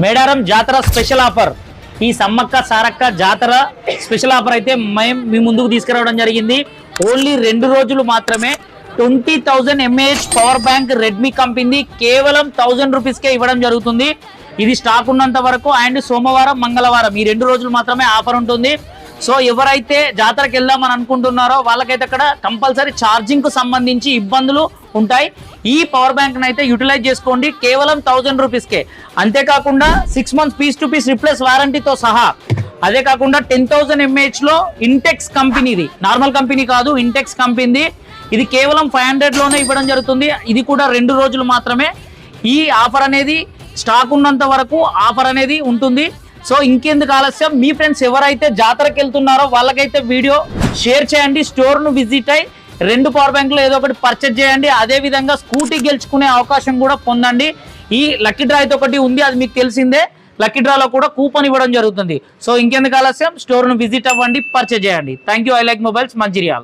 మేడారం జాతర special offer, ఈ సమ్మక్క సారక్క జాతర స్పెషల్ ఆఫర్ అయితే మేము మీ ముందుకు తీసుకురావడం జరిగింది. ఓన్లీ 2 రోజులు మాత్రమే 20,000 mAh power bank Redmi company కేవలం 1000 రూపీస్కే ఇవ్వడం జరుగుతుంది. ఇది స్టాక్ ఉన్నంత వరకు అండ్ సోమవారం మంగళవారం ఈ 2 రోజులు మాత్రమే ఆఫర్ ఉంటుంది. సో ఎవరైతే జాతరకి వెళ్దామని అనుకుంటున్నారో వాళ్ళకైతే అక్కడ కంపల్సరీ ఛార్జింగ్ కు సంబంధించి ఇబ్బందులు ఉంటాయి. ఈ పవర్ బ్యాంక్ అయితే యూటిలైజ్ చేసుకోండి కేవలం 1000 రూపీస్కే. అంతేకాకుండా 6 months piece to piece replace వారంటీతో సహా, అదే కాకుండా 10,000 mAh లో ఇంటెక్స్ కంపెనీది, నార్మల్ కంపెనీ కాదు, ఇంటెక్స్ కంపెనీ. ఇది కేవలం 500 లోనే ఇవ్వడం జరుగుతుంది. ఇది కూడా 2 రోజులు మాత్రమే. ఈ ఆఫర్ అనేది స్టాక్ ఉన్నంత వరకు ఆఫర్ అనేది ఉంటుంది. సో ఇంకెందుకు ఆలస్యం, మీ ఫ్రెండ్స్ ఎవరైతే జాతరకి వెళ్తున్నారో వాళ్ళకైతే వీడియో షేర్ చేయండి. స్టోర్ను విజిట్ అయ్యి 2 పవర్ బ్యాంకులు ఏదో ఒకటి పర్చేజ్ చేయండి. అదే విధంగా స్కూటీ గెలుచుకునే అవకాశం కూడా పొందండి. ఈ లక్కీ డ్రా అయితే ఒకటి ఉంది, అది మీకు తెలిసిందే. లక్కీ డ్రాలో కూడా కూపన్ ఇవ్వడం జరుగుతుంది. సో ఇంకెందుకు ఆలస్యం, స్టోర్ను విజిట్ అవ్వండి, పర్చేజ్ చేయండి. Thank you. I like mobiles, Mancherial.